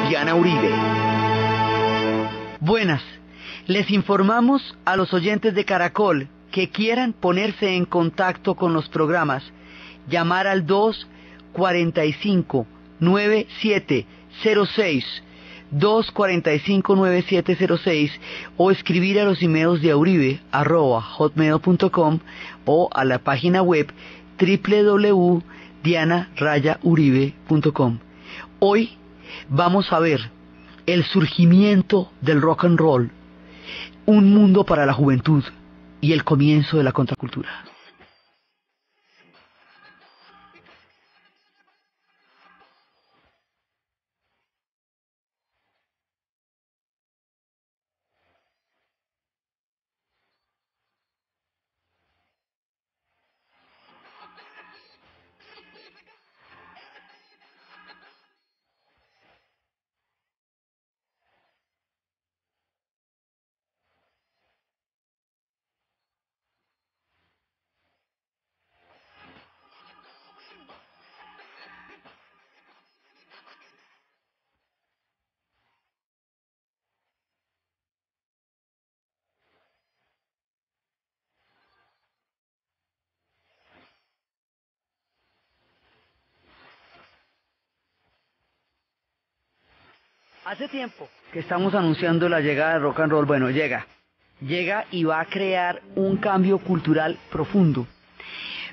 Diana Uribe. Buenas, les informamos a los oyentes de Caracol que quieran ponerse en contacto con los programas, llamar al 245-9706, 245-9706, o escribir a los emails de auribe@hotmail.com o a la página web www.diana-uribe.com. Hoy vamos a ver el surgimiento del rock and roll, un mundo para la juventud y el comienzo de la contracultura. Hace tiempo que estamos anunciando la llegada del rock and roll. Bueno, llega y va a crear un cambio cultural profundo.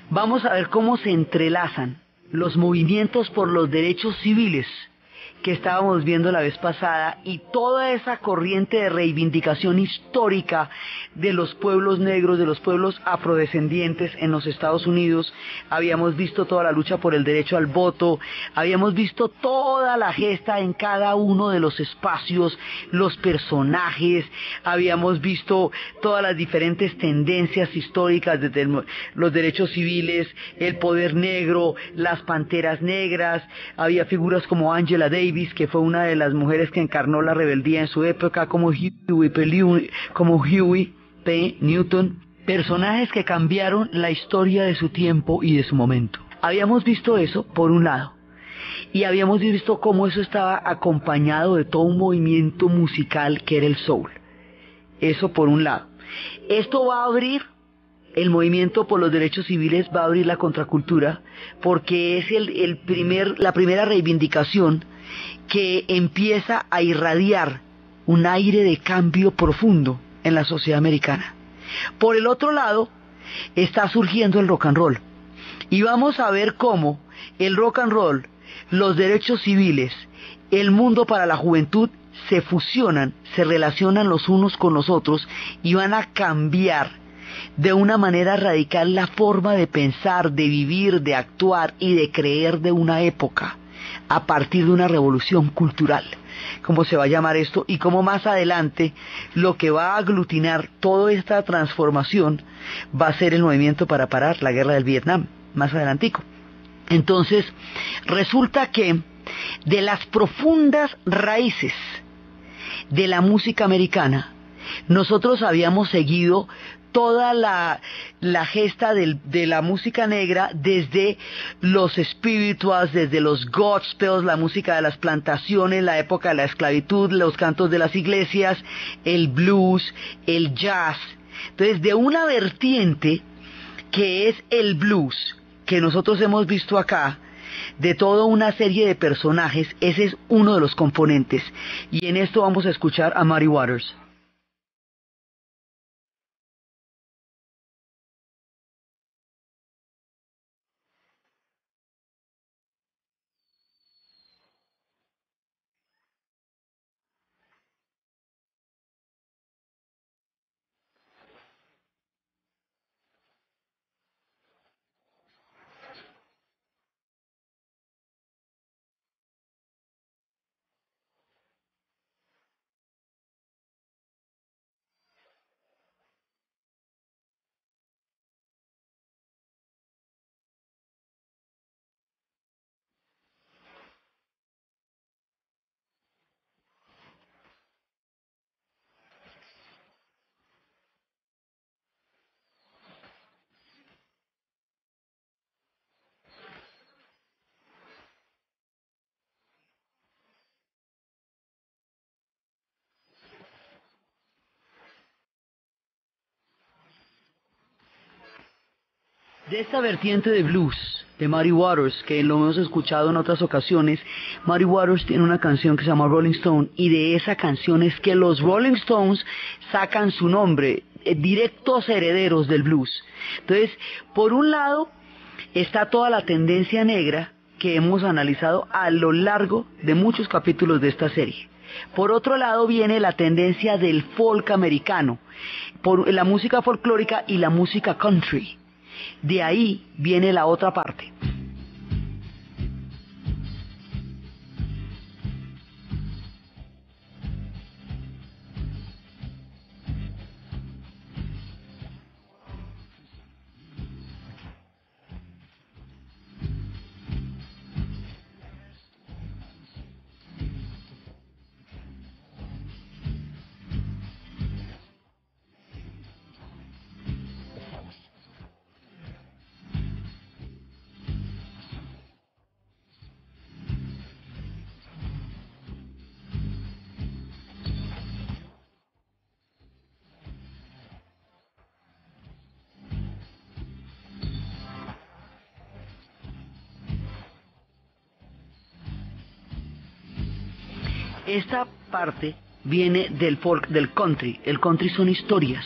Vamos a ver cómo se entrelazan los movimientos por los derechos civiles que estábamos viendo la vez pasada y toda esa corriente de reivindicación histórica de los pueblos negros, de los pueblos afrodescendientes en los Estados Unidos. Habíamos visto toda la lucha por el derecho al voto, habíamos visto toda la gesta en cada uno de los espacios, los personajes, habíamos visto todas las diferentes tendencias históricas desde los derechos civiles, el poder negro, las panteras negras. Había figuras como Angela Davis, que fue una de las mujeres que encarnó la rebeldía en su época, como Huey P. Newton, personajes que cambiaron la historia de su tiempo y de su momento. Habíamos visto eso por un lado, y habíamos visto cómo eso estaba acompañado de todo un movimiento musical que era el soul. Eso por un lado. Esto va a abrir el movimiento por los derechos civiles, va a abrir la contracultura, porque es la primera reivindicación que empieza a irradiar un aire de cambio profundo en la sociedad americana. Por el otro lado, está surgiendo el rock and roll. Y vamos a ver cómo el rock and roll, los derechos civiles, el mundo para la juventud se fusionan, se relacionan los unos con los otros y van a cambiar de una manera radical la forma de pensar, de vivir, de actuar y de creer de una época, a partir de una revolución cultural, como se va a llamar esto, y como más adelante lo que va a aglutinar toda esta transformación va a ser el movimiento para parar la guerra del Vietnam, más adelantico. Entonces, resulta que de las profundas raíces de la música americana, nosotros habíamos seguido toda la gesta de la música negra desde los spirituals, desde los gospels, la música de las plantaciones, la época de la esclavitud, los cantos de las iglesias, el blues, el jazz. Entonces, de una vertiente que es el blues, que nosotros hemos visto acá, de toda una serie de personajes, ese es uno de los componentes. Y en esto vamos a escuchar a Muddy Waters. De esta vertiente de blues de Muddy Waters, que lo hemos escuchado en otras ocasiones, Muddy Waters tiene una canción que se llama Rolling Stone, y de esa canción es que los Rolling Stones sacan su nombre, directos herederos del blues. Entonces, por un lado, está toda la tendencia negra que hemos analizado a lo largo de muchos capítulos de esta serie. Por otro lado viene la tendencia del folk americano, por la música folclórica y la música country. De ahí viene la otra parte. Esta parte viene del folk, del country. El country son historias,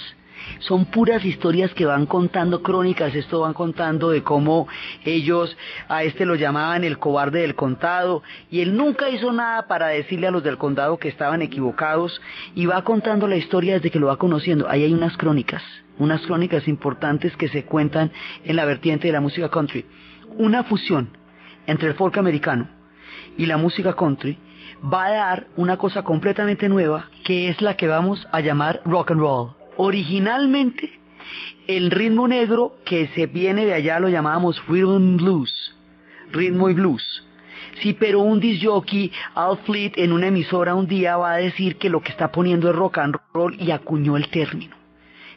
son puras historias que van contando crónicas. Esto van contando de cómo ellos, a este lo llamaban el cobarde del condado, y él nunca hizo nada para decirle a los del condado que estaban equivocados, y va contando la historia desde que lo va conociendo. Ahí hay unas crónicas importantes que se cuentan en la vertiente de la música country. Una fusión entre el folk americano y la música country va a dar una cosa completamente nueva, que es la que vamos a llamar rock and roll. Originalmente, el ritmo negro que se viene de allá lo llamábamos rhythm and blues, ritmo y blues. Sí, pero un disc jockey, Al Fleet, en una emisora un día va a decir que lo que está poniendo es rock and roll, y acuñó el término.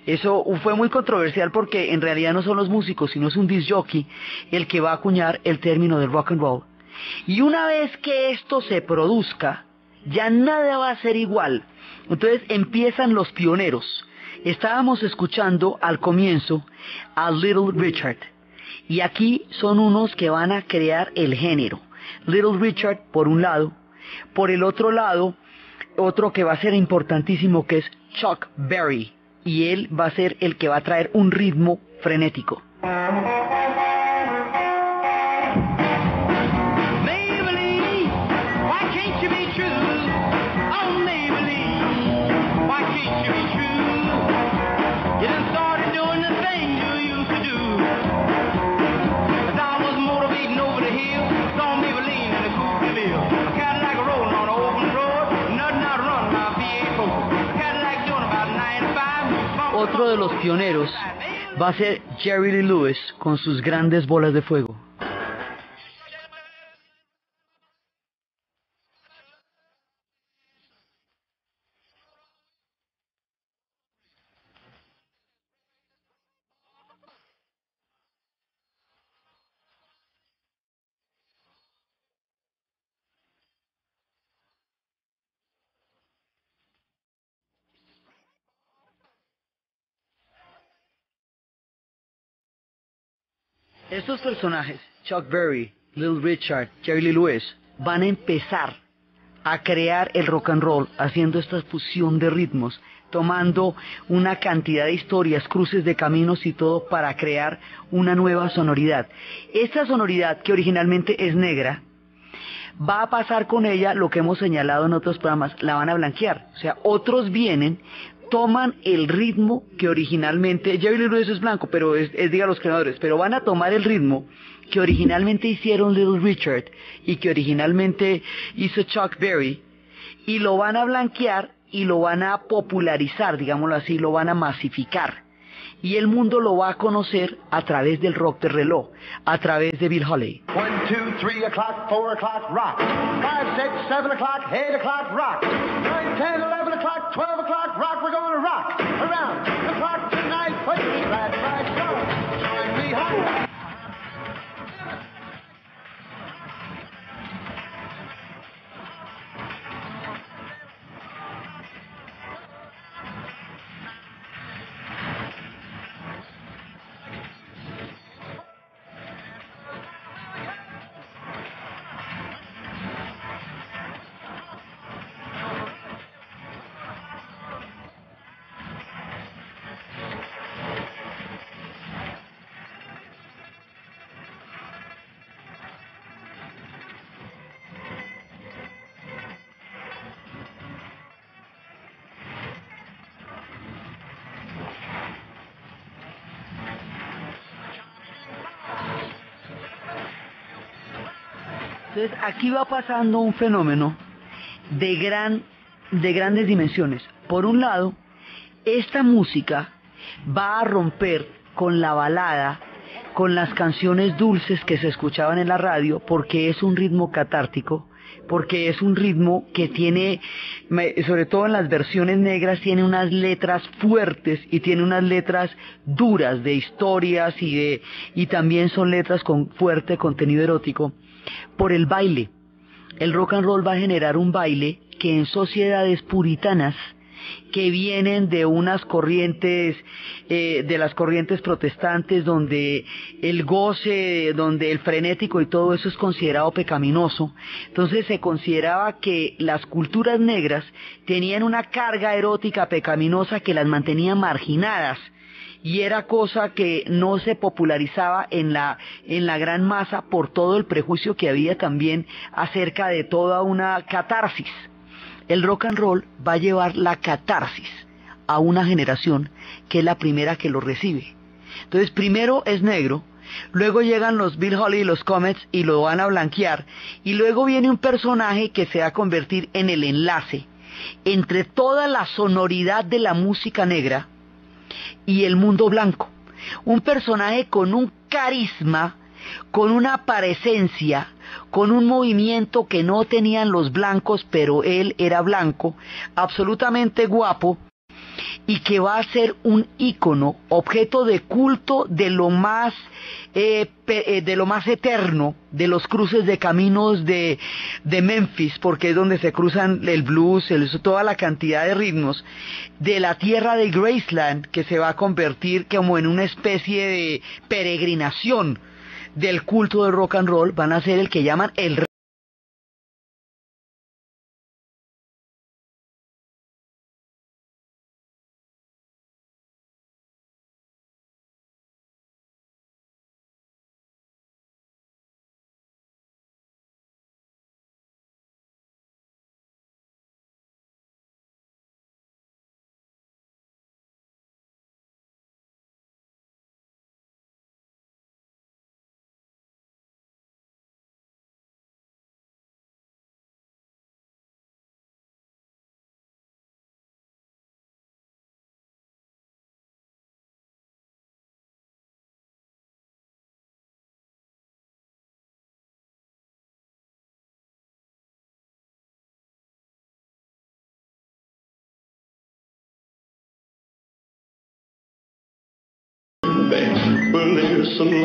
Eso fue muy controversial porque en realidad no son los músicos, sino es un disc jockey el que va a acuñar el término del rock and roll. Y una vez que esto se produzca, ya nada va a ser igual. Entonces empiezan los pioneros. Estábamos escuchando al comienzo a Little Richard, y aquí son unos que van a crear el género. Little Richard por un lado, por el otro lado, otro que va a ser importantísimo, que es Chuck Berry, y él va a ser el que va a traer un ritmo frenético. Otro de los pioneros va a ser Jerry Lee Lewis con sus grandes bolas de fuego. Estos personajes, Chuck Berry, Little Richard, Jerry Lee Lewis, van a empezar a crear el rock and roll, haciendo esta fusión de ritmos, tomando una cantidad de historias, cruces de caminos y todo para crear una nueva sonoridad. Esta sonoridad, que originalmente es negra, va a pasar con ella lo que hemos señalado en otros programas, la van a blanquear. O sea, otros vienen, toman el ritmo que originalmente, Jerry Lee Lewis es blanco, pero diga los creadores, pero van a tomar el ritmo que originalmente hicieron Little Richard y que originalmente hizo Chuck Berry, y lo van a blanquear y lo van a popularizar, digámoslo así, lo van a masificar. Y el mundo lo va a conocer a través del rock de reloj, a través de Bill Haley. 1, 2, 3 o'clock, 4 o'clock, rock. 5, 6, 7 o'clock, 8 o'clock, rock. 9, 10, 11 o'clock, 12 o'clock, rock. We're going to rock around the clock tonight. Put your glad rags on. Join me home. Entonces aquí va pasando un fenómeno de grandes dimensiones. Por un lado, esta música va a romper con la balada, con las canciones dulces que se escuchaban en la radio, porque es un ritmo catártico, porque es un ritmo que tiene, sobre todo en las versiones negras, tiene unas letras fuertes y tiene unas letras duras de historias y también son letras con fuerte contenido erótico. Por el baile, el rock and roll va a generar un baile que en sociedades puritanas, que vienen de unas corrientes, de las corrientes protestantes, donde el goce, donde el frenético y todo eso es considerado pecaminoso. Entonces se consideraba que las culturas negras tenían una carga erótica pecaminosa que las mantenía marginadas, y era cosa que no se popularizaba en la gran masa por todo el prejuicio que había también acerca de toda una catarsis. El rock and roll va a llevar la catarsis a una generación que es la primera que lo recibe. Entonces primero es negro, luego llegan los Bill Haley y los Comets y lo van a blanquear, y luego viene un personaje que se va a convertir en el enlace entre toda la sonoridad de la música negra y el mundo blanco. Un personaje con un carisma, con una presencia, con un movimiento que no tenían los blancos, pero él era blanco, absolutamente guapo, y que va a ser un ícono, objeto de culto de lo más eterno, de los cruces de caminos de Memphis, porque es donde se cruzan el blues, toda la cantidad de ritmos, de la tierra de Graceland, que se va a convertir como en una especie de peregrinación del culto del rock and roll. Van a ser el que llaman el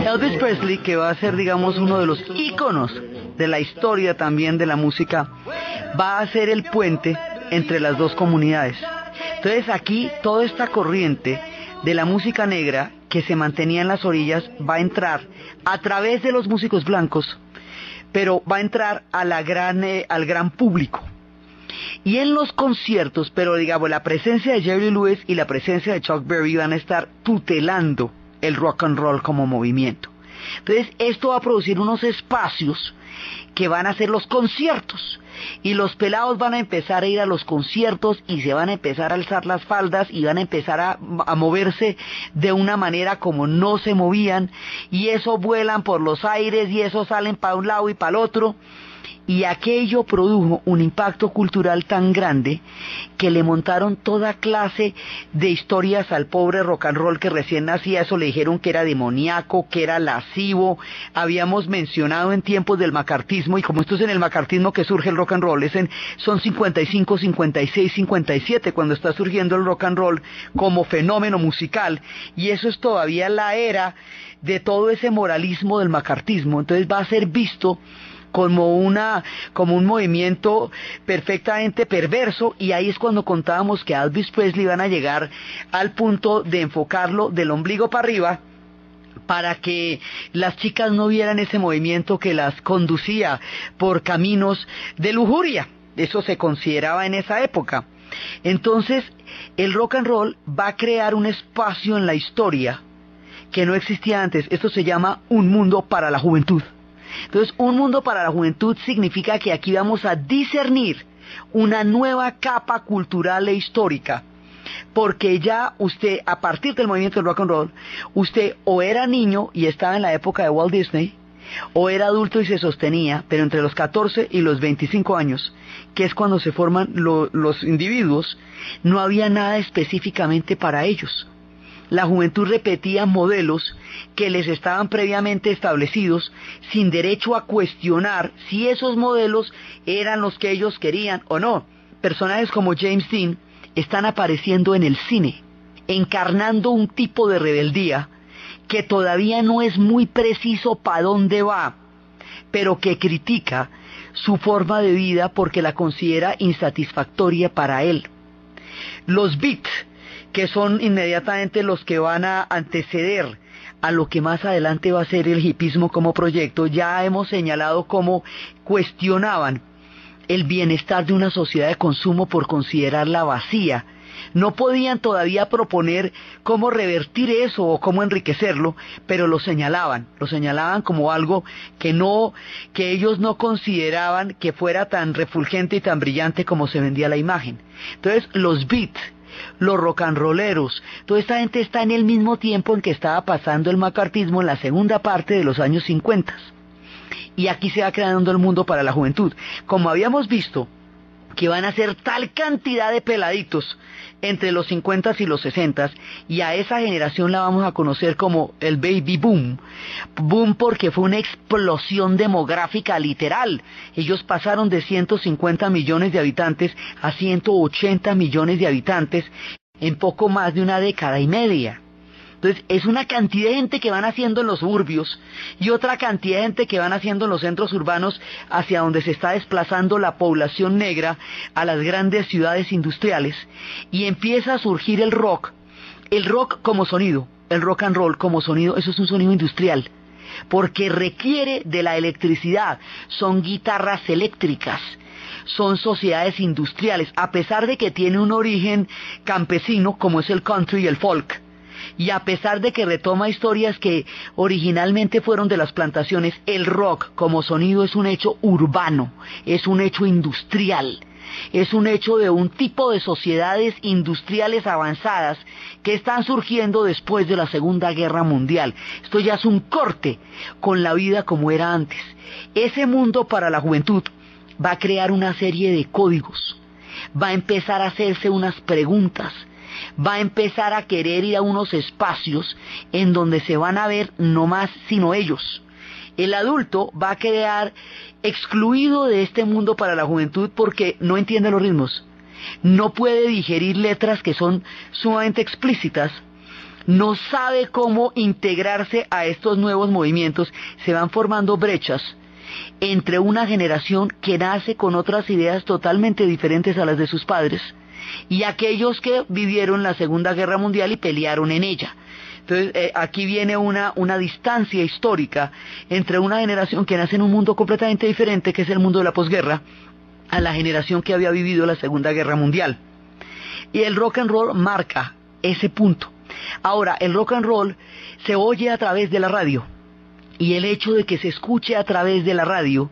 Elvis Presley, que va a ser, digamos, uno de los íconos de la historia también de la música, va a ser el puente entre las dos comunidades. Entonces aquí toda esta corriente de la música negra que se mantenía en las orillas va a entrar a través de los músicos blancos, pero va a entrar a al gran público. Y en los conciertos, pero digamos, la presencia de Jerry Lewis y la presencia de Chuck Berry van a estar tutelando el rock and roll como movimiento. Entonces esto va a producir unos espacios que van a ser los conciertos, y los pelados van a empezar a ir a los conciertos y se van a empezar a alzar las faldas y van a empezar a moverse de una manera como no se movían, y eso vuelan por los aires y eso salen para un lado y para el otro. Y aquello produjo un impacto cultural tan grande que le montaron toda clase de historias al pobre rock and roll que recién nacía. Eso le dijeron que era demoníaco, que era lascivo. Habíamos mencionado en tiempos del macartismo, y como esto es en el macartismo que surge el rock and roll, son 55, 56, 57 cuando está surgiendo el rock and roll como fenómeno musical, y eso es todavía la era de todo ese moralismo del macartismo. Entonces va a ser visto como un movimiento perfectamente perverso, y ahí es cuando contábamos que a Elvis Presley van a llegar al punto de enfocarlo del ombligo para arriba para que las chicas no vieran ese movimiento que las conducía por caminos de lujuria. Eso se consideraba en esa época. Entonces el rock and roll va a crear un espacio en la historia que no existía antes. Esto se llama un mundo para la juventud. Entonces, un mundo para la juventud significa que aquí vamos a discernir una nueva capa cultural e histórica, porque ya usted, a partir del movimiento del rock and roll, usted o era niño y estaba en la época de Walt Disney, o era adulto y se sostenía, pero entre los 14 y los 25 años, que es cuando se forman los individuos, no había nada específicamente para ellos. La juventud repetía modelos que les estaban previamente establecidos, sin derecho a cuestionar si esos modelos eran los que ellos querían o no. Personajes como James Dean están apareciendo en el cine, encarnando un tipo de rebeldía que todavía no es muy preciso para dónde va, pero que critica su forma de vida porque la considera insatisfactoria para él. Los beats, que son inmediatamente los que van a anteceder a lo que más adelante va a ser el hipismo como proyecto, ya hemos señalado cómo cuestionaban el bienestar de una sociedad de consumo por considerarla vacía. No podían todavía proponer cómo revertir eso o cómo enriquecerlo, pero lo señalaban como algo que ellos no consideraban que fuera tan refulgente y tan brillante como se vendía la imagen. Entonces los beats, los rock and rolleros, toda esta gente está en el mismo tiempo en que estaba pasando el macartismo en la segunda parte de los años 50. Y aquí se va creando el mundo para la juventud. Como habíamos visto que van a ser tal cantidad de peladitos entre los 50 y los 60, y a esa generación la vamos a conocer como el baby boom. Boom porque fue una explosión demográfica literal. Ellos pasaron de 150 millones de habitantes a 180 millones de habitantes en poco más de una década y media. Entonces es una cantidad de gente que van haciendo en los suburbios y otra cantidad de gente que van haciendo en los centros urbanos hacia donde se está desplazando la población negra a las grandes ciudades industriales, y empieza a surgir el rock como sonido, el rock and roll como sonido. Eso es un sonido industrial porque requiere de la electricidad, son guitarras eléctricas, son sociedades industriales, a pesar de que tiene un origen campesino como es el country y el folk. Y a pesar de que retoma historias que originalmente fueron de las plantaciones, el rock como sonido es un hecho urbano, es un hecho industrial, es un hecho de un tipo de sociedades industriales avanzadas que están surgiendo después de la Segunda Guerra Mundial. Esto ya es un corte con la vida como era antes. Ese mundo para la juventud va a crear una serie de códigos, va a empezar a hacerse unas preguntas, va a empezar a querer ir a unos espacios en donde se van a ver no más sino ellos. El adulto va a quedar excluido de este mundo para la juventud porque no entiende los ritmos, no puede digerir letras que son sumamente explícitas, no sabe cómo integrarse a estos nuevos movimientos. Se van formando brechas entre una generación que nace con otras ideas totalmente diferentes a las de sus padres y aquellos que vivieron la Segunda Guerra Mundial y pelearon en ella. Entonces aquí viene una distancia histórica entre una generación que nace en un mundo completamente diferente, que es el mundo de la posguerra, a la generación que había vivido la Segunda Guerra Mundial. Y el rock and roll marca ese punto. Ahora, el rock and roll se oye a través de la radio, y el hecho de que se escuche a través de la radio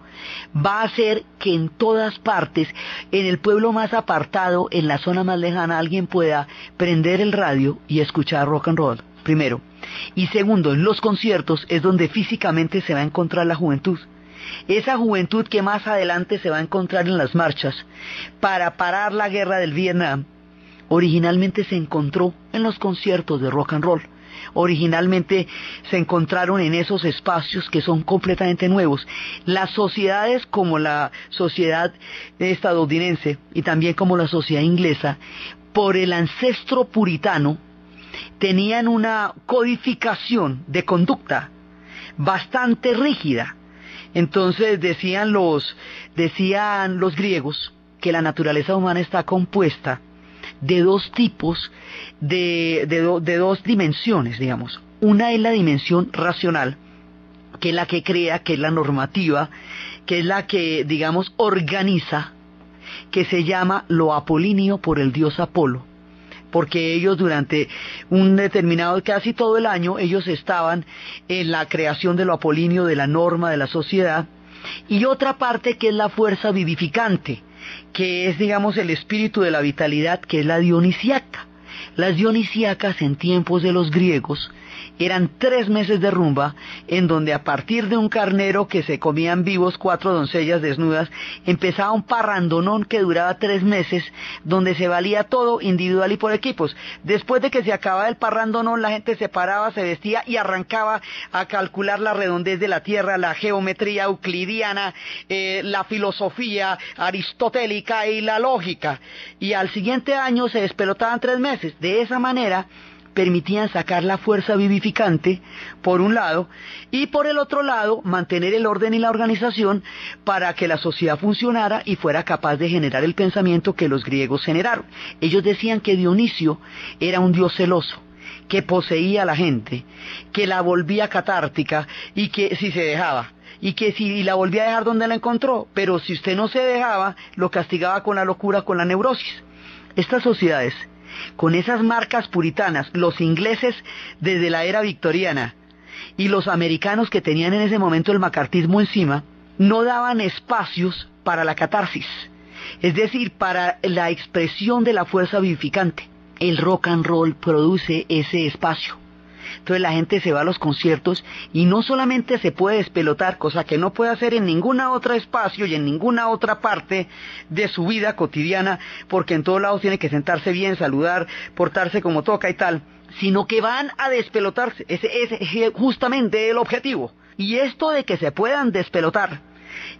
va a hacer que en todas partes, en el pueblo más apartado, en la zona más lejana, alguien pueda prender el radio y escuchar rock and roll, primero. Y segundo, en los conciertos es donde físicamente se va a encontrar la juventud. Esa juventud que más adelante se va a encontrar en las marchas para parar la guerra del Vietnam, originalmente se encontró en los conciertos de rock and roll. Originalmente se encontraron en esos espacios que son completamente nuevos. Las sociedades como la sociedad estadounidense y también como la sociedad inglesa, por el ancestro puritano, tenían una codificación de conducta bastante rígida. Entonces decían los griegos que la naturaleza humana está compuesta de dos tipos, de dos dimensiones, digamos. Una es la dimensión racional, que es la que crea, que es la normativa, que es la que, digamos, organiza, que se llama lo apolíneo por el dios Apolo, porque ellos durante un determinado, casi todo el año, ellos estaban en la creación de lo apolíneo, de la norma, de la sociedad. Y otra parte que es la fuerza vivificante, que es, digamos, el espíritu de la vitalidad, que es la dionisíaca. Las dionisíacas en tiempos de los griegos Eran 3 meses de rumba, en donde a partir de un carnero que se comían vivos 4 doncellas desnudas, empezaba un parrandonón que duraba 3 meses, donde se valía todo individual y por equipos. Después de que se acababa el parrandonón, la gente se paraba, se vestía y arrancaba a calcular la redondez de la Tierra, la geometría euclidiana, la filosofía aristotélica y la lógica. Y al siguiente año se despelotaban 3 meses. De esa manera permitían sacar la fuerza vivificante, por un lado, y por el otro lado, mantener el orden y la organización para que la sociedad funcionara y fuera capaz de generar el pensamiento que los griegos generaron. Ellos decían que Dionisio era un dios celoso, que poseía a la gente, que la volvía catártica y que si se dejaba, y que si la volvía a dejar donde la encontró, pero si usted no se dejaba, lo castigaba con la locura, con la neurosis. Estas sociedades, con esas marcas puritanas, los ingleses desde la era victoriana y los americanos que tenían en ese momento el macartismo encima, no daban espacios para la catarsis, es decir, para la expresión de la fuerza vivificante. El rock and roll produce ese espacio. Entonces la gente se va a los conciertos y no solamente se puede despelotar, cosa que no puede hacer en ningún otro espacio y en ninguna otra parte de su vida cotidiana, porque en todos lados tiene que sentarse bien, saludar, portarse como toca y tal, sino que van a despelotarse. Ese es justamente el objetivo. Y esto de que se puedan despelotar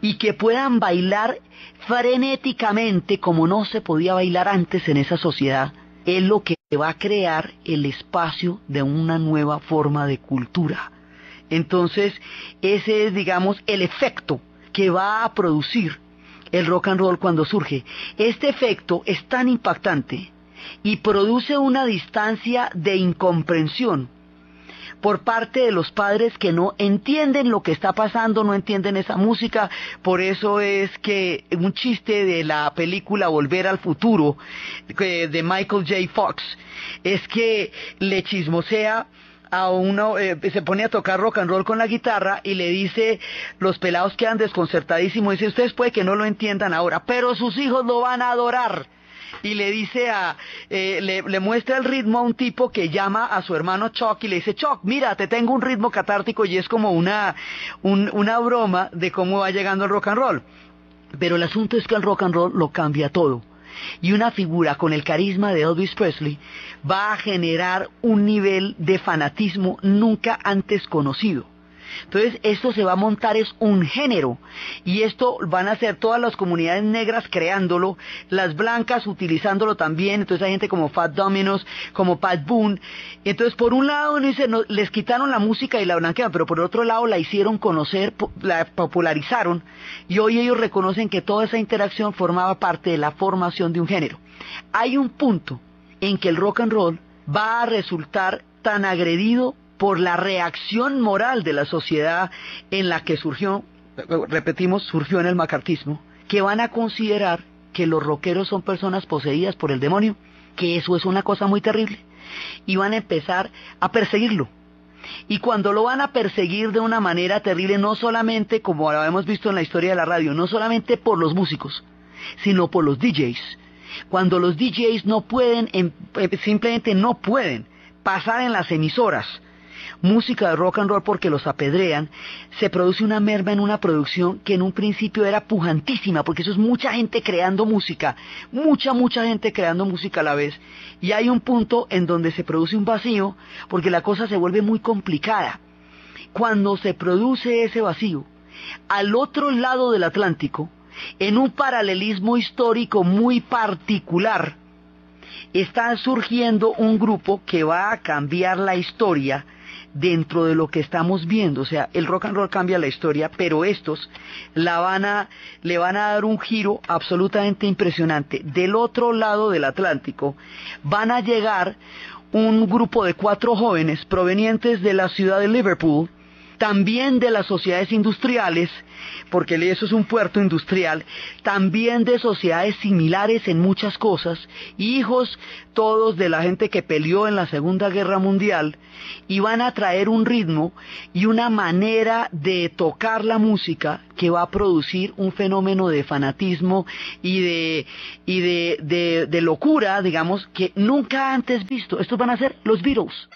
y que puedan bailar frenéticamente como no se podía bailar antes en esa sociedad, es lo que va a crear el espacio de una nueva forma de cultura. Entonces, ese es, digamos, el efecto que va a producir el rock and roll cuando surge. Este efecto es tan impactante y produce una distancia de incomprensión por parte de los padres que no entienden lo que está pasando, no entienden esa música. Por eso es que un chiste de la película Volver al Futuro de Michael J. Fox es que le chismosea a uno, se pone a tocar rock and roll con la guitarra y le dice, los pelados quedan desconcertadísimos, dice, ustedes puede que no lo entiendan ahora, pero sus hijos lo van a adorar. Y le dice le muestra el ritmo a un tipo que llama a su hermano Chuck y le dice, Chuck, mira, te tengo un ritmo catártico, y es como una broma de cómo va llegando el rock and roll. Pero el asunto es que el rock and roll lo cambia todo. Y una figura con el carisma de Elvis Presley va a generar un nivel de fanatismo nunca antes conocido. Entonces esto se va a montar, es un género, y esto van a ser todas las comunidades negras creándolo, las blancas utilizándolo también. Entonces hay gente como Fat Dominos, como Pat Boone. Entonces por un lado uno dice, no, les quitaron la música y la blanquearon, pero por otro lado la hicieron conocer, la popularizaron, y hoy ellos reconocen que toda esa interacción formaba parte de la formación de un género. Hay un punto en que el rock and roll va a resultar tan agredido por la reacción moral de la sociedad en la que surgió, repetimos, surgió en el macartismo, que van a considerar que los rockeros son personas poseídas por el demonio, que eso es una cosa muy terrible, y van a empezar a perseguirlo. Y cuando lo van a perseguir de una manera terrible, no solamente, como lo hemos visto en la historia de la radio, no solamente por los músicos, sino por los DJs. Cuando los DJs no pueden, simplemente no pueden pasar en las emisoras música de rock and roll porque los apedrean, se produce una merma en una producción que en un principio era pujantísima, porque eso es mucha gente creando música, mucha gente creando música a la vez, y hay un punto en donde se produce un vacío, porque la cosa se vuelve muy complicada. Cuando se produce ese vacío, al otro lado del Atlántico, en un paralelismo histórico muy particular, está surgiendo un grupo que va a cambiar la historia dentro de lo que estamos viendo. O sea, el rock and roll cambia la historia, pero estos le van a dar un giro absolutamente impresionante. Del otro lado del Atlántico van a llegar un grupo de 4 jóvenes provenientes de la ciudad de Liverpool, también de las sociedades industriales, porque eso es un puerto industrial, también de sociedades similares en muchas cosas, hijos todos de la gente que peleó en la Segunda Guerra Mundial, y van a traer un ritmo y una manera de tocar la música que va a producir un fenómeno de fanatismo y de locura, digamos, que nunca antes visto. Estos van a ser los Beatles.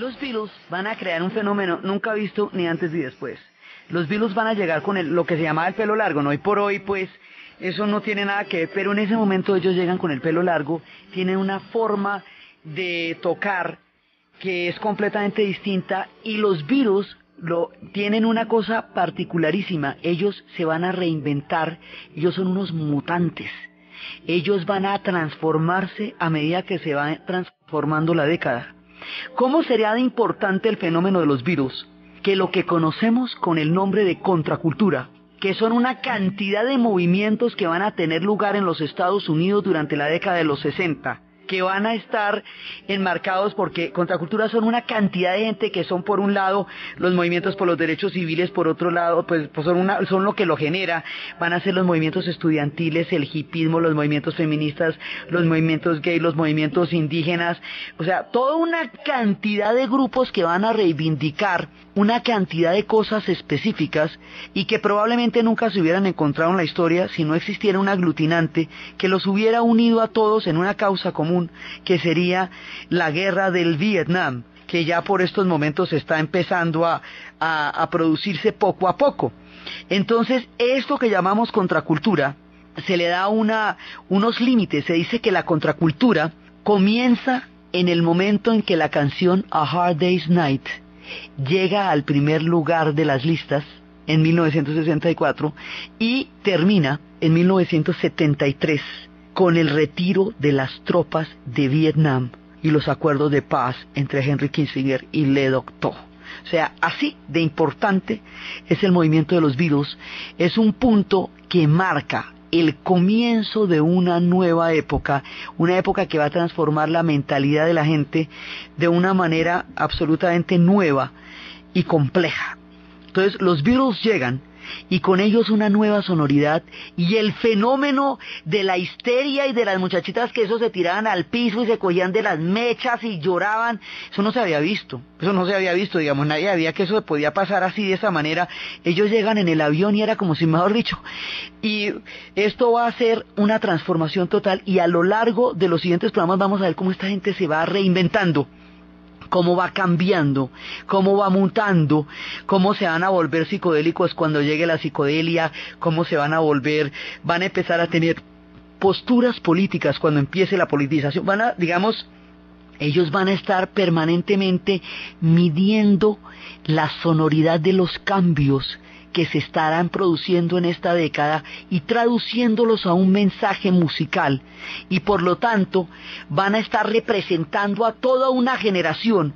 Los Beatles van a crear un fenómeno nunca visto ni antes ni después. Los Beatles van a llegar con lo que se llamaba el pelo largo, no hoy por hoy pues eso no tiene nada que ver, pero en ese momento ellos llegan con el pelo largo, tienen una forma de tocar que es completamente distinta y los Beatles tienen una cosa particularísima, ellos se van a reinventar, ellos son unos mutantes, ellos van a transformarse a medida que se va transformando la década. ¿Cómo sería de importante el fenómeno de los Beatles? Que lo que conocemos con el nombre de contracultura, que son una cantidad de movimientos que van a tener lugar en los Estados Unidos durante la década de los 60, que van a estar enmarcados porque contracultura son una cantidad de gente que son por un lado los movimientos por los derechos civiles, por otro lado pues son lo que lo genera, van a ser los movimientos estudiantiles, el hipismo, los movimientos feministas, los movimientos gay, los movimientos indígenas, o sea, toda una cantidad de grupos que van a reivindicar una cantidad de cosas específicas y que probablemente nunca se hubieran encontrado en la historia si no existiera un aglutinante que los hubiera unido a todos en una causa común, que sería la guerra del Vietnam, que ya por estos momentos está empezando a producirse poco a poco. Entonces, esto que llamamos contracultura, se le da unos límites. Se dice que la contracultura comienza en el momento en que la canción A Hard Day's Night llega al primer lugar de las listas en 1964 y termina en 1973 con el retiro de las tropas de Vietnam y los acuerdos de paz entre Henry Kissinger y Le Duc Tho. O sea, así de importante es el movimiento de los Beatles, es un punto que marca el comienzo de una nueva época, una época que va a transformar la mentalidad de la gente de una manera absolutamente nueva y compleja. Entonces los Beatles llegan y con ellos una nueva sonoridad y el fenómeno de la histeria y de las muchachitas que eso se tiraban al piso y se cogían de las mechas y lloraban, eso no se había visto, digamos, nadie sabía que eso podía pasar así de esa manera. Ellos llegan en el avión y era como si, mejor dicho, y esto va a ser una transformación total y a lo largo de los siguientes programas vamos a ver cómo esta gente se va reinventando, cómo va cambiando, cómo va mutando, cómo se van a volver psicodélicos cuando llegue la psicodelia, cómo se van a empezar a tener posturas políticas cuando empiece la politización, ellos van a estar permanentemente midiendo la sonoridad de los cambios que se estarán produciendo en esta década y traduciéndolos a un mensaje musical y por lo tanto van a estar representando a toda una generación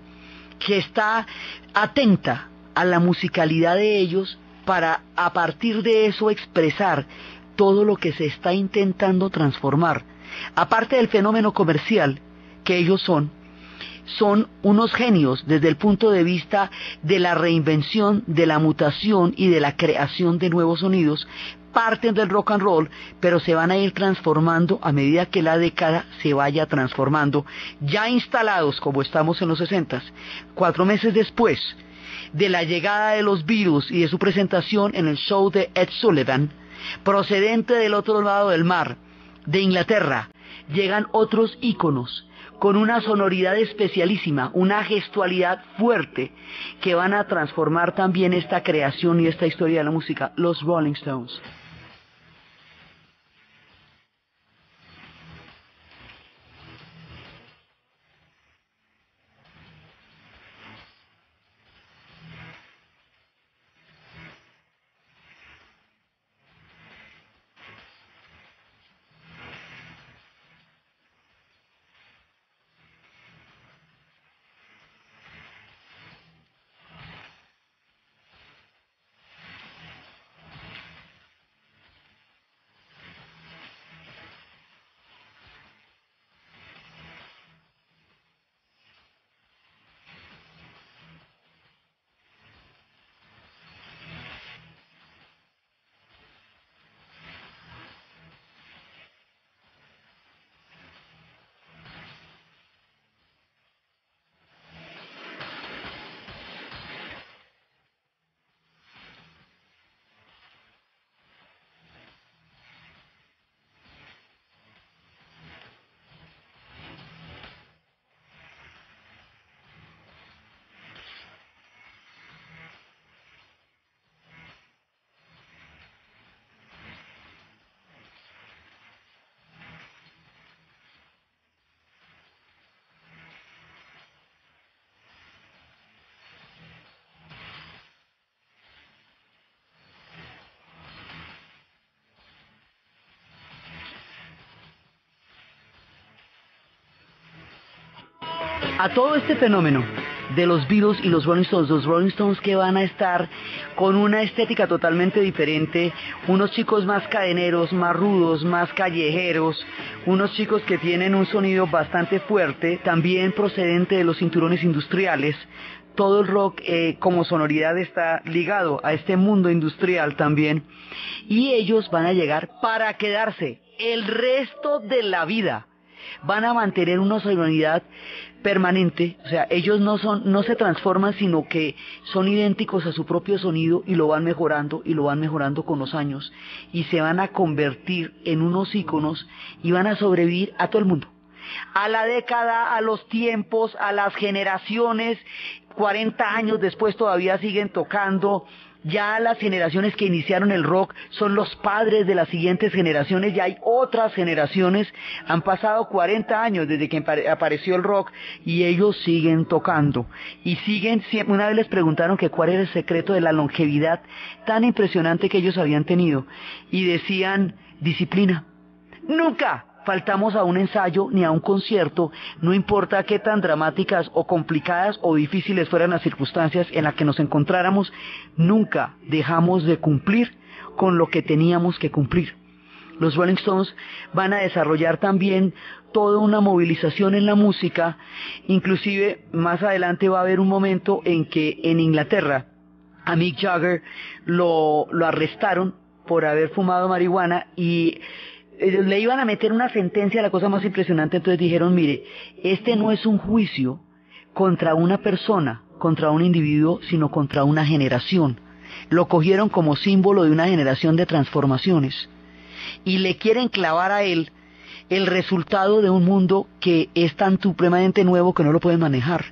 que está atenta a la musicalidad de ellos para a partir de eso expresar todo lo que se está intentando transformar. Aparte del fenómeno comercial que ellos son unos genios desde el punto de vista de la reinvención, de la mutación y de la creación de nuevos sonidos. Parten del rock and roll, pero se van a ir transformando a medida que la década se vaya transformando, ya instalados como estamos en los 60s. 4 meses después de la llegada de los Beatles y de su presentación en el show de Ed Sullivan, procedente del otro lado del mar, de Inglaterra, llegan otros íconos con una sonoridad especialísima, una gestualidad fuerte, que van a transformar también esta creación y esta historia de la música, los Rolling Stones. A todo este fenómeno de los Beatles y los Rolling Stones que van a estar con una estética totalmente diferente, unos chicos más cadeneros, más rudos, más callejeros, unos chicos que tienen un sonido bastante fuerte, también procedente de los cinturones industriales. Todo el rock como sonoridad está ligado a este mundo industrial también, y ellos van a llegar para quedarse el resto de la vida. Van a mantener una sonoridad permanente, o sea, ellos no se transforman, sino que son idénticos a su propio sonido y lo van mejorando con los años, y se van a convertir en unos íconos y van a sobrevivir a todo el mundo, a la década, a los tiempos, a las generaciones. 40 años después todavía siguen tocando. Ya las generaciones que iniciaron el rock son los padres de las siguientes generaciones, ya hay otras generaciones. Han pasado 40 años desde que apareció el rock y ellos siguen tocando y siguen. Una vez les preguntaron que cuál era el secreto de la longevidad tan impresionante que ellos habían tenido, y decían: disciplina. Nunca faltamos a un ensayo ni a un concierto, no importa qué tan dramáticas o complicadas o difíciles fueran las circunstancias en las que nos encontráramos, nunca dejamos de cumplir con lo que teníamos que cumplir. Los Rolling Stones van a desarrollar también toda una movilización en la música. Inclusive más adelante va a haber un momento en que en Inglaterra a Mick Jagger lo arrestaron por haber fumado marihuana y le iban a meter una sentencia, la cosa más impresionante. Entonces dijeron: mire, este no es un juicio contra una persona, contra un individuo, sino contra una generación. Lo cogieron como símbolo de una generación de transformaciones y le quieren clavar a él el resultado de un mundo que es tan supremamente nuevo que no lo pueden manejar.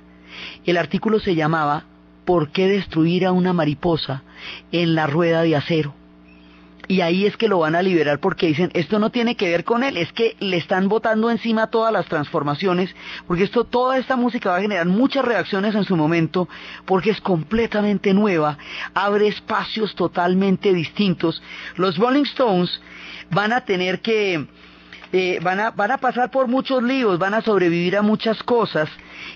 El artículo se llamaba ¿por qué destruir a una mariposa en la rueda de acero? Y ahí es que lo van a liberar, porque dicen: esto no tiene que ver con él, es que le están botando encima todas las transformaciones, porque toda esta música va a generar muchas reacciones en su momento, porque es completamente nueva, abre espacios totalmente distintos. Los Rolling Stones van a tener que van a pasar por muchos líos, van a sobrevivir a muchas cosas.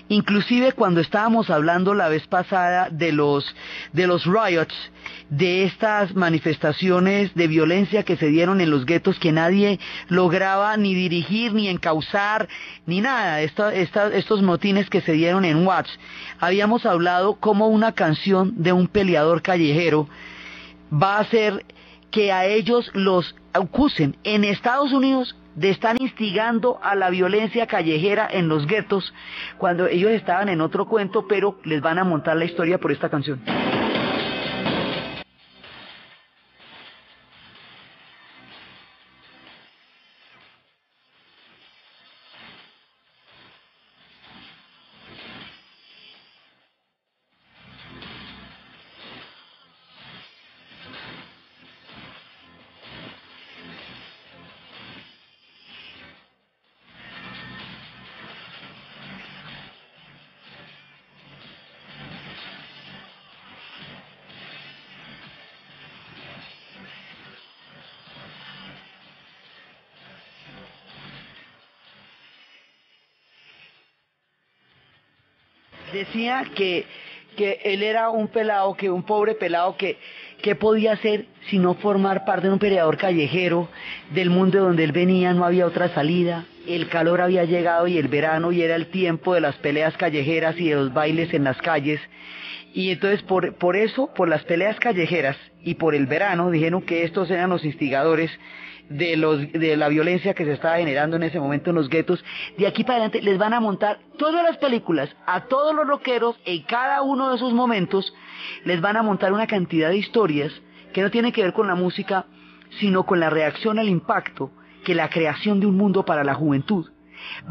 Inclusive cuando estábamos hablando la vez pasada de los riots, de estas manifestaciones de violencia que se dieron en los guetos, que nadie lograba ni dirigir, ni encauzar, ni nada, estos motines que se dieron en Watts, habíamos hablado cómo una canción de un peleador callejero va a hacer que a ellos los acusen en Estados Unidos de estar instigando a la violencia callejera en los guetos, cuando ellos estaban en otro cuento, pero les van a montar la historia por esta canción. Decía que él era un pelado, que un pobre pelado, que podía hacer sino formar parte de un peleador callejero del mundo donde él venía. No había otra salida, el calor había llegado y el verano, y era el tiempo de las peleas callejeras y de los bailes en las calles. Y entonces por eso, por las peleas callejeras y por el verano, dijeron que estos eran los instigadores de la violencia que se estaba generando en ese momento en los guetos. De aquí para adelante les van a montar todas las películas a todos los rockeros. En cada uno de esos momentos les van a montar una cantidad de historias que no tienen que ver con la música, sino con la reacción al impacto que la creación de un mundo para la juventud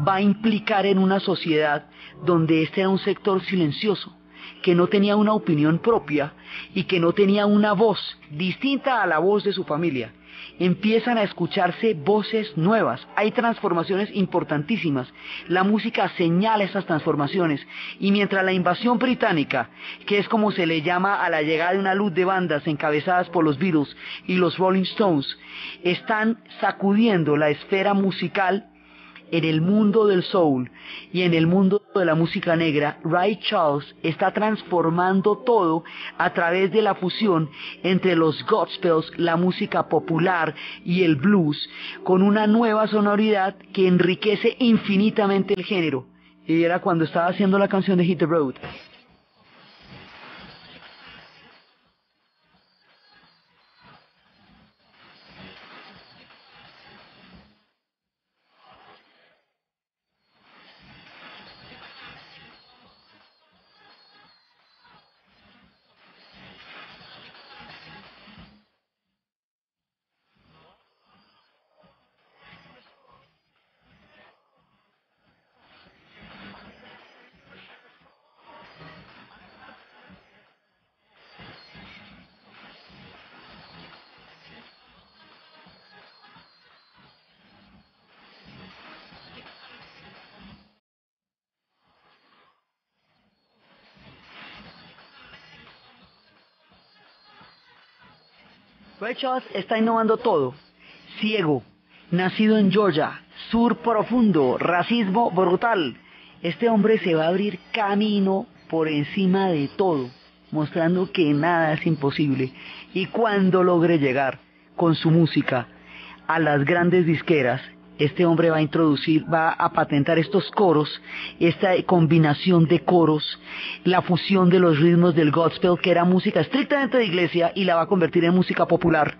va a implicar en una sociedad donde este era un sector silencioso, que no tenía una opinión propia y que no tenía una voz distinta a la voz de su familia. Empiezan a escucharse voces nuevas, hay transformaciones importantísimas, la música señala esas transformaciones, y mientras la invasión británica, que es como se le llama a la llegada de una luz de bandas encabezadas por los Beatles y los Rolling Stones, están sacudiendo la esfera musical, en el mundo del soul y en el mundo de la música negra, Ray Charles está transformando todo a través de la fusión entre los gospels, la música popular y el blues, con una nueva sonoridad que enriquece infinitamente el género. Y era cuando estaba haciendo la canción de Hit the Road. Ray Charles está innovando todo. Ciego, nacido en Georgia, sur profundo, racismo brutal. Este hombre se va a abrir camino por encima de todo, mostrando que nada es imposible. Y cuando logre llegar con su música a las grandes disqueras, este hombre va a introducir, va a patentar estos coros, esta combinación de coros, la fusión de los ritmos del gospel, que era música estrictamente de iglesia, y la va a convertir en música popular,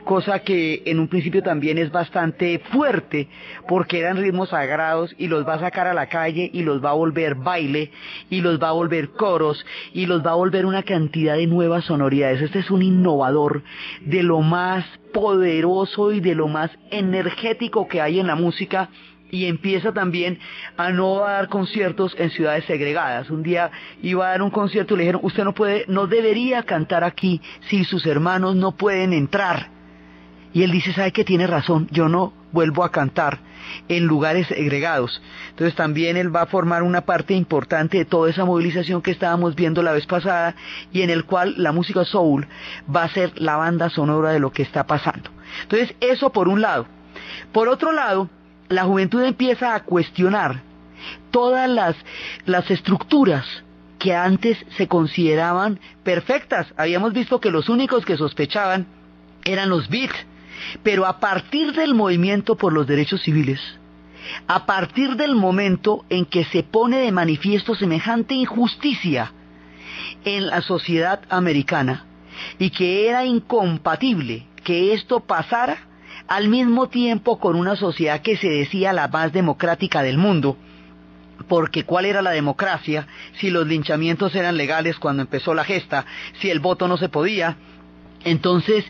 cosa que en un principio también es bastante fuerte, porque eran ritmos sagrados, y los va a sacar a la calle, y los va a volver baile, y los va a volver coros, y los va a volver una cantidad de nuevas sonoridades. Este es un innovador de lo más poderoso y de lo más energético que hay en la música, y empieza también a no dar conciertos en ciudades segregadas. Un día iba a dar un concierto y le dijeron: usted no debería cantar aquí si sus hermanos no pueden entrar. Y él dice: ¿sabe qué? Tiene razón, yo no vuelvo a cantar en lugares segregados. Entonces también él va a formar una parte importante de toda esa movilización que estábamos viendo la vez pasada, y en el cual la música soul va a ser la banda sonora de lo que está pasando. Entonces eso por un lado. Por otro lado, la juventud empieza a cuestionar todas las estructuras que antes se consideraban perfectas. Habíamos visto que los únicos que sospechaban eran los Beats, pero a partir del movimiento por los derechos civiles, a partir del momento en que se pone de manifiesto semejante injusticia en la sociedad americana, y que era incompatible que esto pasara al mismo tiempo con una sociedad que se decía la más democrática del mundo, porque ¿cuál era la democracia si los linchamientos eran legales cuando empezó la gesta, si el voto no se podía? Entonces,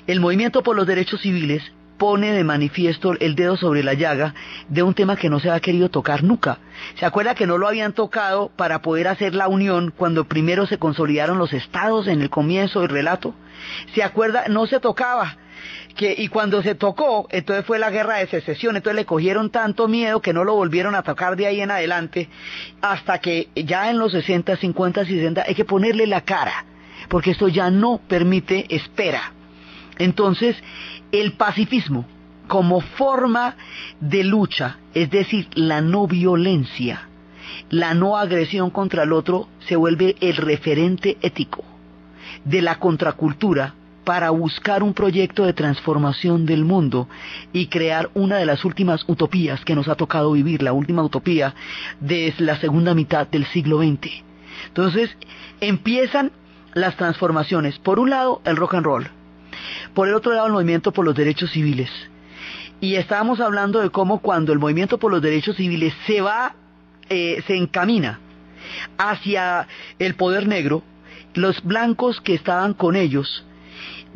el movimiento por los derechos civiles pone de manifiesto el dedo sobre la llaga de un tema que no se ha querido tocar nunca. ¿Se acuerda que no lo habían tocado para poder hacer la unión cuando primero se consolidaron los estados en el comienzo del relato? ¿Se acuerda? No se tocaba. Y cuando se tocó, entonces fue la guerra de secesión, entonces le cogieron tanto miedo que no lo volvieron a tocar de ahí en adelante, hasta que ya en los 60, 50, 60 hay que ponerle la cara, porque esto ya no permite espera. Entonces, el pacifismo como forma de lucha, es decir, la no violencia, la no agresión contra el otro, se vuelve el referente ético de la contracultura para buscar un proyecto de transformación del mundo y crear una de las últimas utopías que nos ha tocado vivir, la última utopía de la segunda mitad del siglo XX. Entonces, empiezan las transformaciones. Por un lado, el rock and roll. Por el otro lado, el movimiento por los derechos civiles. Y estábamos hablando de cómo cuando el movimiento por los derechos civiles se encamina hacia el poder negro, los blancos que estaban con ellos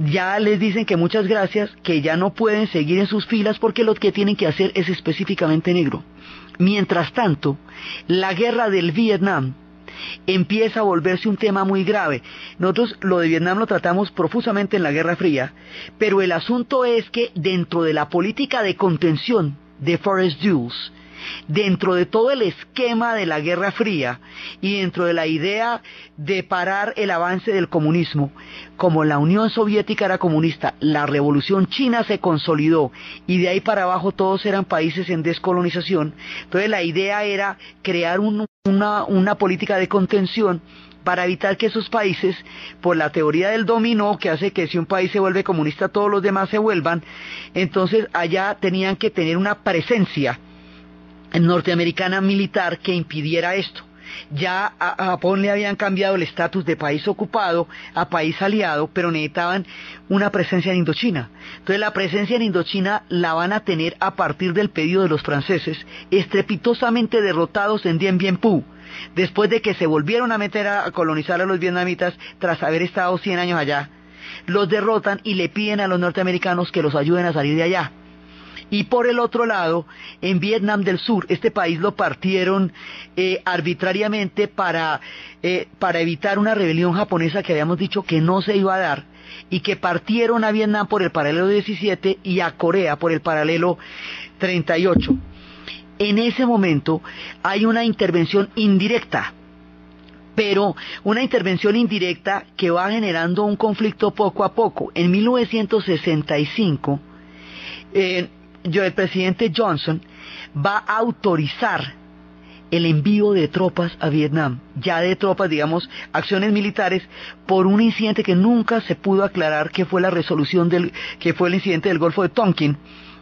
ya les dicen que muchas gracias, que ya no pueden seguir en sus filas porque lo que tienen que hacer es específicamente negro. Mientras tanto, la guerra del Vietnam empieza a volverse un tema muy grave. Nosotros lo de Vietnam lo tratamos profusamente en la Guerra Fría, pero el asunto es que dentro de la política de contención de Forrest Dulles, dentro de todo el esquema de la Guerra Fría y dentro de la idea de parar el avance del comunismo, como la Unión Soviética era comunista, la Revolución China se consolidó y de ahí para abajo todos eran países en descolonización. Entonces la idea era crear una política de contención para evitar que esos países, por la teoría del dominó, que hace que si un país se vuelve comunista todos los demás se vuelvan, entonces allá tenían que tener una presencia norteamericana militar que impidiera esto. Ya a Japón le habían cambiado el estatus de país ocupado a país aliado, pero necesitaban una presencia en Indochina. Entonces la presencia en Indochina la van a tener a partir del pedido de los franceses, estrepitosamente derrotados en Dien Bien Phu, después de que se volvieron a meter a colonizar a los vietnamitas tras haber estado 100 años allá. Los derrotan y le piden a los norteamericanos que los ayuden a salir de allá. Y por el otro lado, en Vietnam del Sur, este país lo partieron arbitrariamente para evitar una rebelión japonesa que habíamos dicho que no se iba a dar, y que partieron a Vietnam por el paralelo 17 y a Corea por el paralelo 38. En ese momento hay una intervención indirecta, pero una intervención indirecta que va generando un conflicto poco a poco. En 1965, el presidente Johnson va a autorizar el envío de tropas a Vietnam, ya de tropas, digamos, acciones militares, por un incidente que nunca se pudo aclarar, que fue que fue el incidente del Golfo de Tonkin,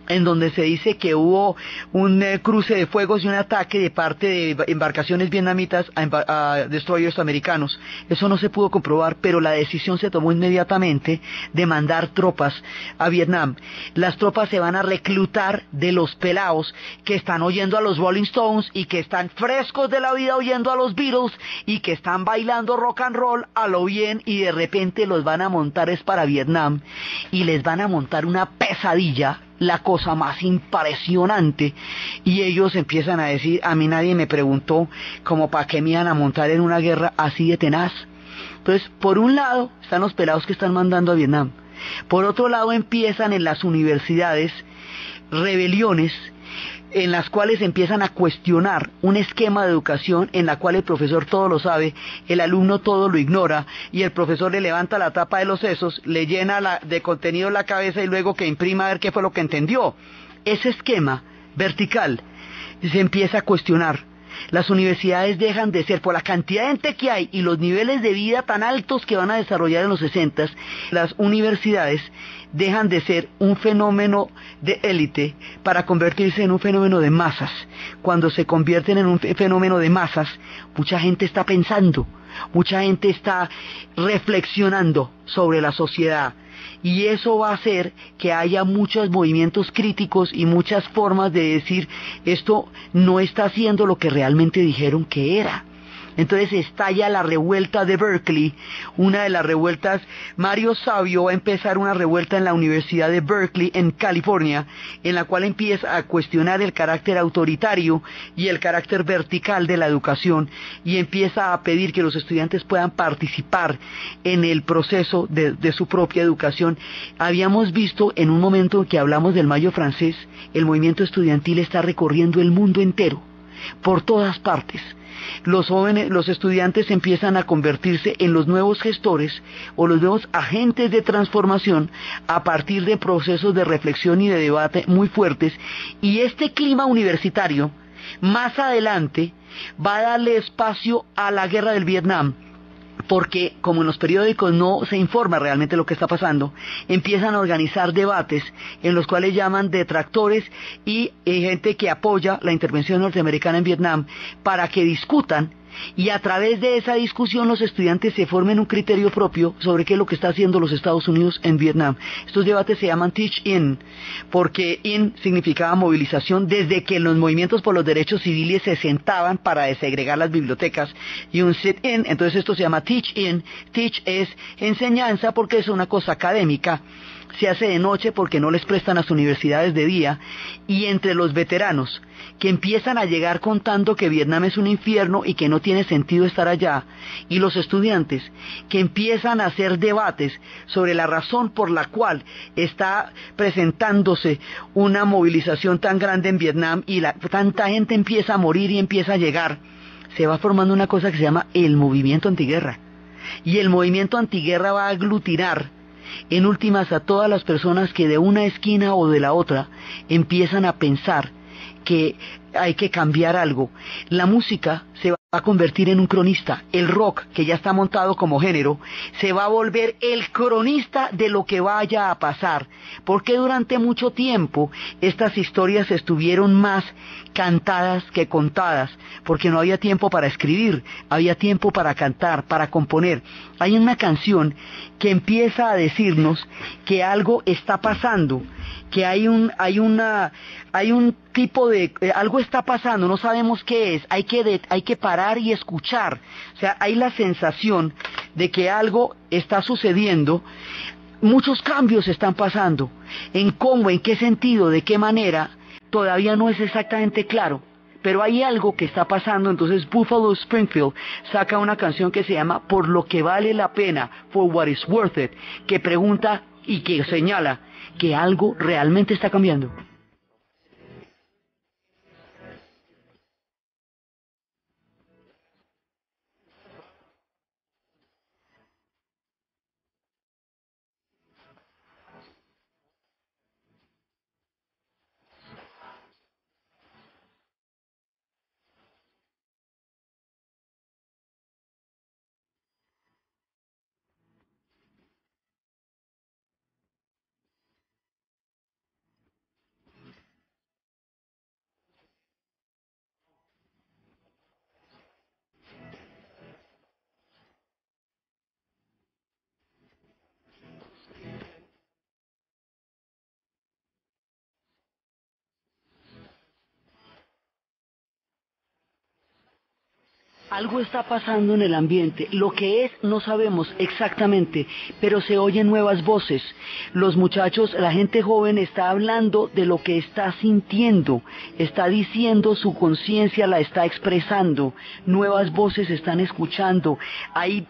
en donde se dice que hubo un cruce de fuegos y un ataque de parte de embarcaciones vietnamitas a destroyers americanos. Eso no se pudo comprobar, pero la decisión se tomó inmediatamente de mandar tropas a Vietnam. Las tropas se van a reclutar de los pelados que están oyendo a los Rolling Stones y que están frescos de la vida oyendo a los Beatles y que están bailando rock and roll a lo bien, y de repente los van a montar es para Vietnam y les van a montar una pesadilla, la cosa más impresionante, y ellos empiezan a decir: a mí nadie me preguntó como para qué me iban a montar en una guerra así de tenaz. Entonces, por un lado están los pelados que están mandando a Vietnam, por otro lado empiezan en las universidades rebeliones en las cuales empiezan a cuestionar un esquema de educación en la cual el profesor todo lo sabe, el alumno todo lo ignora, y el profesor le levanta la tapa de los sesos, le llena de contenido la cabeza y luego que imprima a ver qué fue lo que entendió. Ese esquema vertical se empieza a cuestionar. Las universidades dejan de ser, por la cantidad de gente que hay y los niveles de vida tan altos que van a desarrollar en los 60, las universidades dejan de ser un fenómeno de élite para convertirse en un fenómeno de masas. Cuando se convierten en un fenómeno de masas, mucha gente está pensando, mucha gente está reflexionando sobre la sociedad, y eso va a hacer que haya muchos movimientos críticos y muchas formas de decir: esto no está haciendo lo que realmente dijeron que era. Entonces estalla la revuelta de Berkeley, una de las revueltas. Mario Savio va a empezar una revuelta en la Universidad de Berkeley, en California, en la cual empieza a cuestionar el carácter autoritario y el carácter vertical de la educación, y empieza a pedir que los estudiantes puedan participar en el proceso de su propia educación. Habíamos visto en un momento en que hablamos del Mayo francés, el movimiento estudiantil está recorriendo el mundo entero, por todas partes. Los jóvenes, los estudiantes empiezan a convertirse en los nuevos gestores o los nuevos agentes de transformación a partir de procesos de reflexión y de debate muy fuertes, y este clima universitario más adelante va a darle espacio a la guerra del Vietnam, porque como en los periódicos no se informa realmente lo que está pasando, empiezan a organizar debates en los cuales llaman detractores y gente que apoya la intervención norteamericana en Vietnam para que discutan, y a través de esa discusión los estudiantes se formen un criterio propio sobre qué es lo que está haciendo los Estados Unidos en Vietnam. Estos debates se llaman teach-in, porque in significaba movilización, desde que los movimientos por los derechos civiles se sentaban para desegregar las bibliotecas, y un sit-in, entonces esto se llama teach-in. Teach es enseñanza porque es una cosa académica, se hace de noche porque no les prestan las universidades de día, y entre los veteranos que empiezan a llegar contando que Vietnam es un infierno y que no tiene sentido estar allá, y los estudiantes que empiezan a hacer debates sobre la razón por la cual está presentándose una movilización tan grande en Vietnam y tanta gente empieza a morir y empieza a llegar, se va formando una cosa que se llama el movimiento antiguerra. Y el movimiento antiguerra va a aglutinar en últimas a todas las personas que de una esquina o de la otra empiezan a pensar que hay que cambiar algo. La música se va a convertir en un cronista. El rock, que ya está montado como género, se va a volver el cronista de lo que vaya a pasar. Porque durante mucho tiempo estas historias estuvieron más cantadas que contadas, porque no había tiempo para escribir, había tiempo para cantar, para componer. Hay una canción que empieza a decirnos que algo está pasando, que hay un tipo de algo está pasando, no sabemos qué es, hay que parar y escuchar. O sea, hay la sensación de que algo está sucediendo. Muchos cambios están pasando. En cómo, en qué sentido, de qué manera, todavía no es exactamente claro. Pero hay algo que está pasando. Entonces Buffalo Springfield saca una canción que se llama Por lo que vale la pena, For What is Worth It, que pregunta y que señala que algo realmente está cambiando. Algo está pasando en el ambiente. Lo que es no sabemos exactamente, pero se oyen nuevas voces. Los muchachos, la gente joven está hablando de lo que está sintiendo, está diciendo su conciencia, la está expresando. Nuevas voces están escuchando. Hay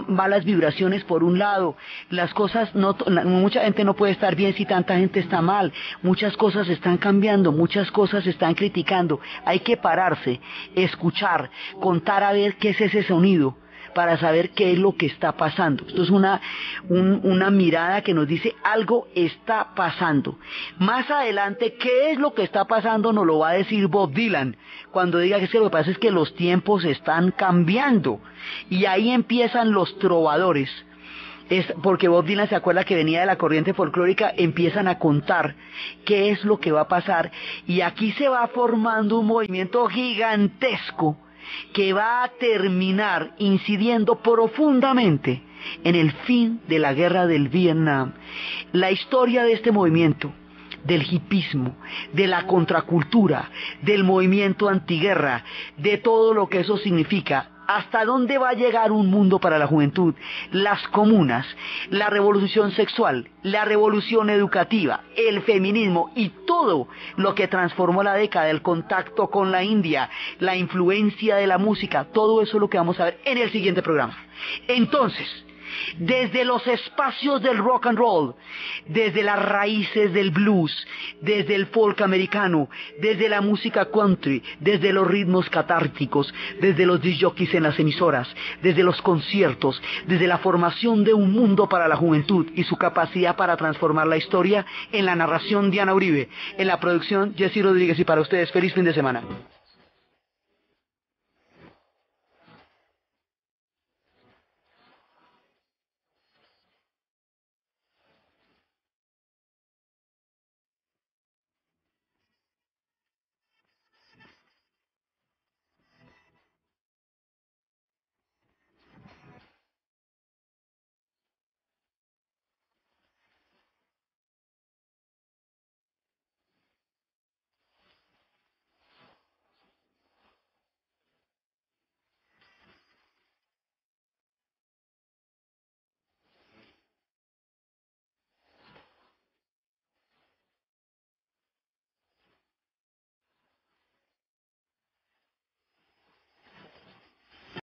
malas vibraciones por un lado. Las cosas mucha gente no puede estar bien si tanta gente está mal. Muchas cosas están cambiando, muchas cosas están criticando. Hay que pararse, escuchar, contar a ver qué es ese sonido para saber qué es lo que está pasando. Esto es una mirada que nos dice algo está pasando. Más adelante, qué es lo que está pasando nos lo va a decir Bob Dylan cuando diga que lo que pasa es que los tiempos están cambiando. Y ahí empiezan los trovadores. Es porque Bob Dylan se acuerda que venía de la corriente folclórica, empiezan a contar qué es lo que va a pasar, y aquí se va formando un movimiento gigantesco que va a terminar incidiendo profundamente en el fin de la guerra del Vietnam. La historia de este movimiento, del hipismo, de la contracultura, del movimiento antiguerra, de todo lo que eso significa, hasta dónde va a llegar un mundo para la juventud, las comunas, la revolución sexual, la revolución educativa, el feminismo y todo lo que transformó la década, el contacto con la India, la influencia de la música, todo eso es lo que vamos a ver en el siguiente programa. Entonces, desde los espacios del rock and roll, desde las raíces del blues, desde el folk americano, desde la música country, desde los ritmos catárticos, desde los disc jockeys en las emisoras, desde los conciertos, desde la formación de un mundo para la juventud y su capacidad para transformar la historia, en la narración Diana Uribe, en la producción Jesse Rodríguez, y para ustedes feliz fin de semana.